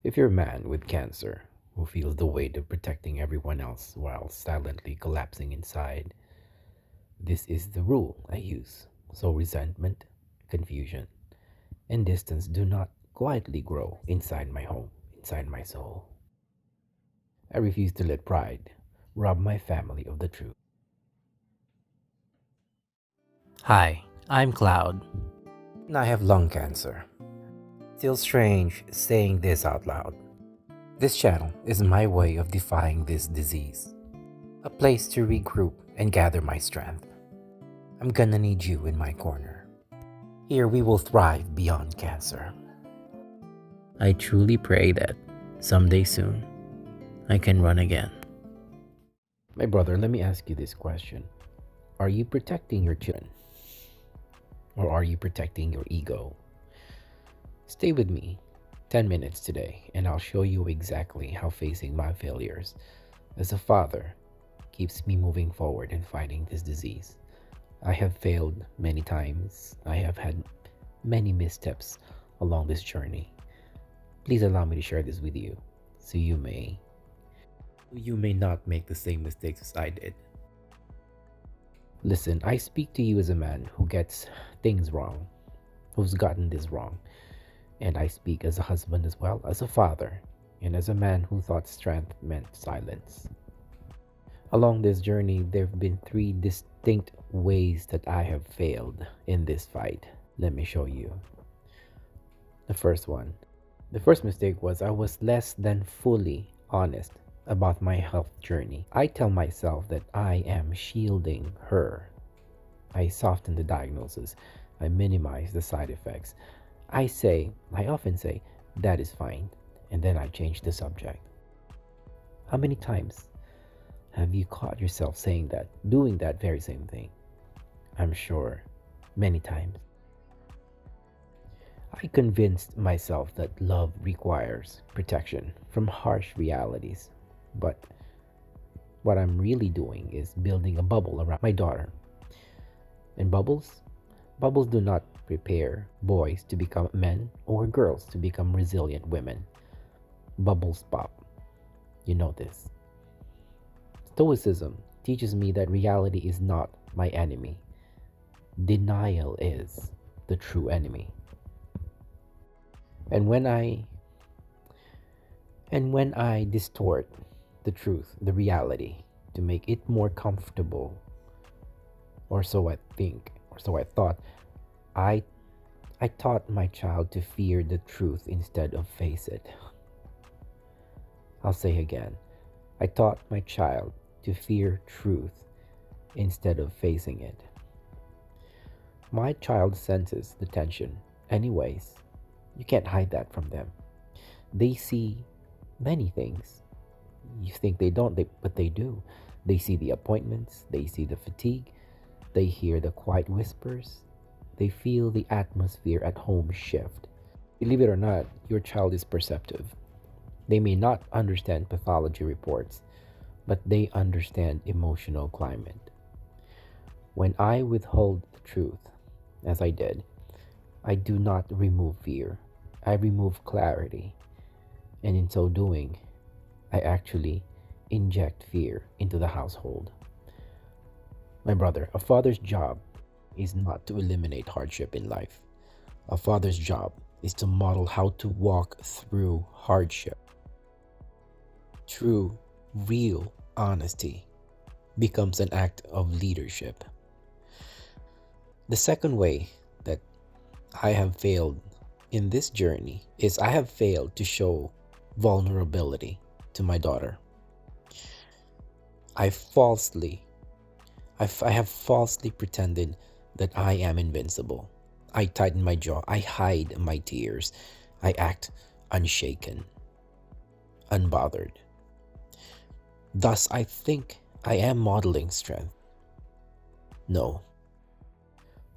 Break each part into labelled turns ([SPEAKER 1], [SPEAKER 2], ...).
[SPEAKER 1] If you're a man with cancer who feels the weight of protecting everyone else while silently collapsing inside, this is the rule I use. So resentment, confusion, and distance do not quietly grow inside my home, inside my soul. I refuse to let pride rob my family of the truth. Hi, I'm Cloud, and I have lung cancer. Feels strange saying this out loud. This channel is my way of defying this disease, a place to regroup and gather my strength. I'm gonna need you in my corner. Here we will thrive beyond cancer. I truly pray that someday soon I can run again. My brother, let me ask you this question. Are you protecting your children? Or are you protecting your ego? Stay with me 10 minutes today, and I'll show you exactly how facing my failures as a father keeps me moving forward and fighting this disease. I have failed many times. I have had many missteps along this journey. Please allow me to share this with you so you may not make the same mistakes as I did. Listen, I speak to you as a man who gets things wrong, who's gotten this wrong. And I speak as a husband as well, as a father, and as a man who thought strength meant silence. Along this journey, there have been three distinct ways that I have failed in this fight. Let me show you. The first mistake was I was less than fully honest about my health journey. I tell myself that I am shielding her. I soften the diagnosis. I minimize the side effects. I often say, that is fine, and then I change the subject. How many times have you caught yourself saying that, doing that very same thing? I'm sure many times. I convinced myself that love requires protection from harsh realities, but what I'm really doing is building a bubble around my daughter. And bubbles do not prepare boys to become men or girls to become resilient women. Bubbles pop. You know this. Stoicism teaches me that reality is not my enemy. Denial is the true enemy. And when I distort the truth, the reality, to make it more comfortable, or so I think, or so I thought, I taught my child to fear the truth instead of face it. I'll say again, I taught my child to fear truth instead of facing it. My child senses the tension anyways. You can't hide that from them. They see many things. You think they don't, but they do. They see the appointments, they see the fatigue, they hear the quiet whispers, they feel the atmosphere at home shift. Believe it or not, your child is perceptive. They may not understand pathology reports, but they understand emotional climate. When I withhold the truth, as I did, I do not remove fear. I remove clarity. And in so doing, I actually inject fear into the household. My brother, a father's job is not to eliminate hardship in life. A father's job is to model how to walk through hardship. True, real honesty becomes an act of leadership. The second way that I have failed in this journey is I have failed to show vulnerability to my daughter. I have falsely pretended that I am invincible. I tighten my jaw. I hide my tears. I act unshaken, unbothered. Thus, I think I am modeling strength. No.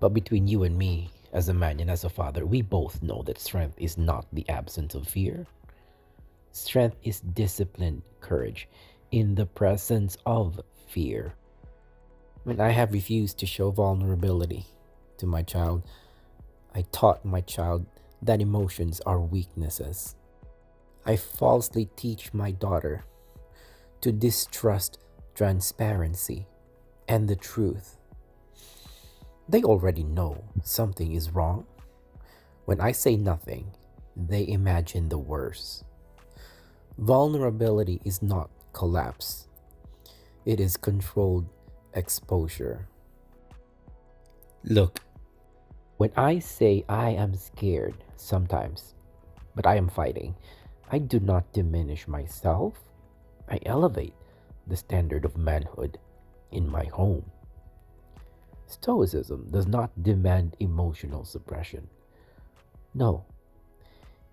[SPEAKER 1] But between you and me, as a man and as a father, we both know that strength is not the absence of fear. Strength is disciplined courage in the presence of fear. When I have refused to show vulnerability to my child, I taught my child that emotions are weaknesses. I falsely teach my daughter to distrust transparency and the truth. They already know something is wrong. When I say nothing, they imagine the worst. Vulnerability is not collapse, it is controlled exposure. Look, when I say I am scared sometimes, but I am fighting, I do not diminish myself. I elevate the standard of manhood in my home. Stoicism does not demand emotional suppression. No,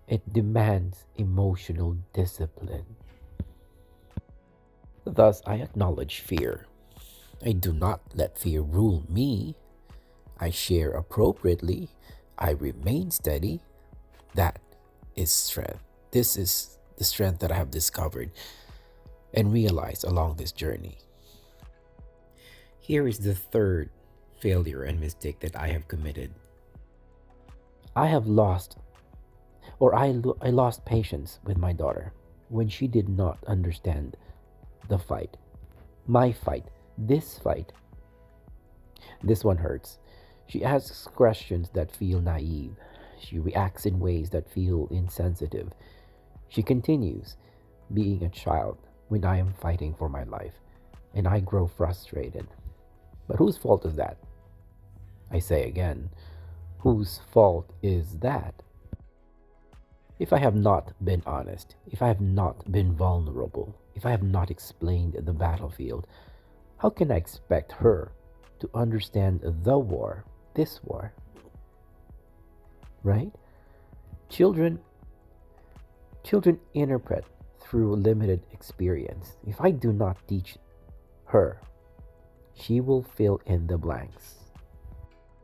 [SPEAKER 1] it demands emotional discipline. Thus, I acknowledge fear. I do not let fear rule me. I share appropriately. I remain steady. That is strength. This is the strength that I have discovered and realized along this journey. Here is the third failure and mistake that I have committed. I have lost, I lost patience with my daughter when she did not understand the fight. My fight. This fight. This one hurts. She asks questions that feel naive. She reacts in ways that feel insensitive. She continues being a child when I am fighting for my life, and I grow frustrated. But whose fault is that? I say again, whose fault is that? If I have not been honest, if I have not been vulnerable, if I have not explained the battlefield, how can I expect her to understand the war, this war? Right? Children interpret through limited experience. If I do not teach her, she will fill in the blanks.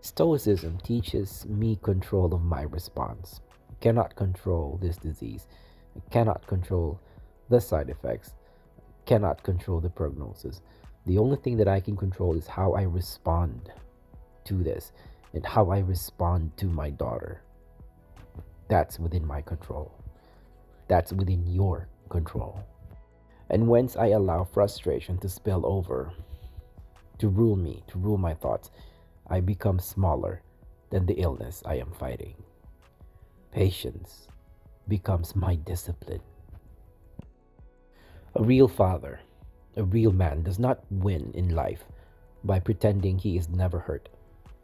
[SPEAKER 1] Stoicism teaches me control of my response. I cannot control this disease. I cannot control the side effects. I cannot control the prognosis. The only thing that I can control is how I respond to this and how I respond to my daughter. That's within my control. That's within your control. And once I allow frustration to spill over, to rule me, to rule my thoughts, I become smaller than the illness I am fighting. Patience becomes my discipline. A real father, a real man does not win in life by pretending he is never hurt.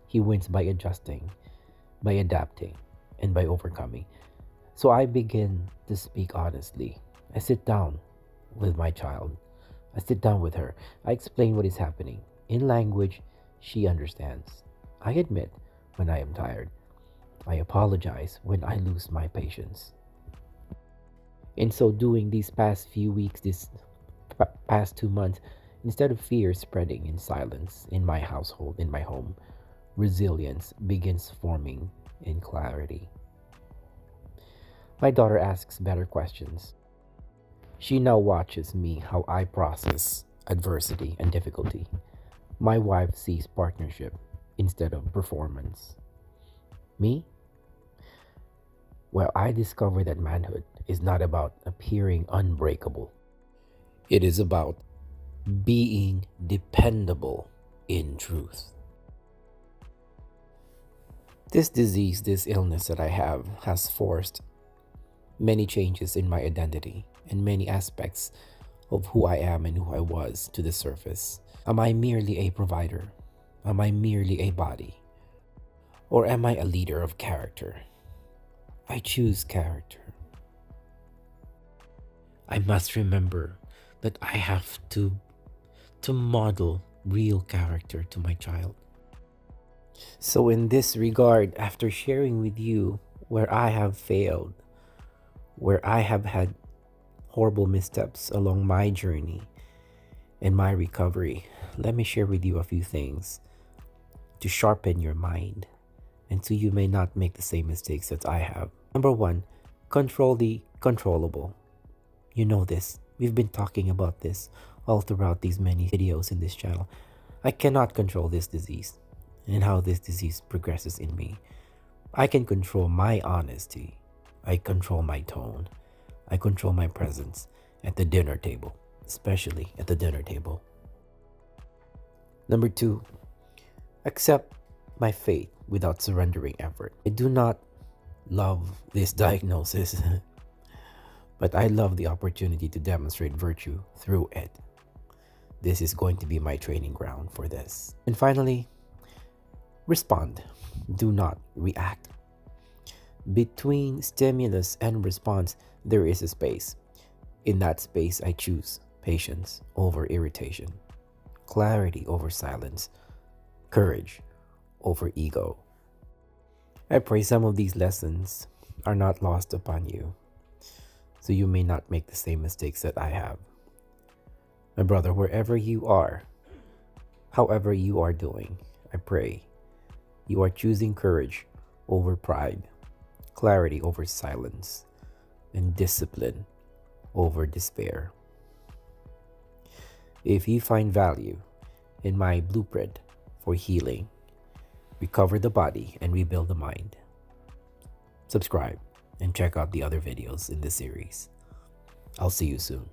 [SPEAKER 1] He wins by adjusting, by adapting, and by overcoming. So I begin to speak honestly. I sit down with my child. I sit down with her. I explain what is happening in language she understands. I admit when I am tired. I apologize when I lose my patience. In so doing, these past few weeks, this past 2 months, instead of fear spreading in silence in my household, in my home, resilience begins forming in clarity. My daughter asks better questions. She now watches me how I process adversity and difficulty. My wife sees partnership instead of performance. Me? Well, I discovered that manhood is not about appearing unbreakable. It is about being dependable in truth. This disease, this illness that I have, has forced many changes in my identity and many aspects of who I am and who I was to the surface. Am I merely a provider? Am I merely a body? Or am I a leader of character? I choose character. I must remember that I have to model real character to my child. So in this regard, after sharing with you where I have failed, where I have had horrible missteps along my journey and my recovery, let me share with you a few things to sharpen your mind and so you may not make the same mistakes that I have. Number one, control the controllable. You know this. We've been talking about this all throughout these many videos in this channel. I cannot control this disease and how this disease progresses in me. I can control my honesty. I control my tone. I control my presence at the dinner table, especially at the dinner table. Number 2, accept my fate without surrendering effort. I do not love this diagnosis, but I love the opportunity to demonstrate virtue through it. This is going to be my training ground for this. And finally, respond. Do not react. Between stimulus and response, there is a space. In that space, I choose patience over irritation, clarity over silence, courage over ego. I pray some of these lessons are not lost upon you, so you may not make the same mistakes that I have. My brother, wherever you are, however you are doing, I pray you are choosing courage over pride, clarity over silence, and discipline over despair. If you find value in my blueprint for healing, recover the body, and rebuild the mind, subscribe and check out the other videos in this series. I'll see you soon.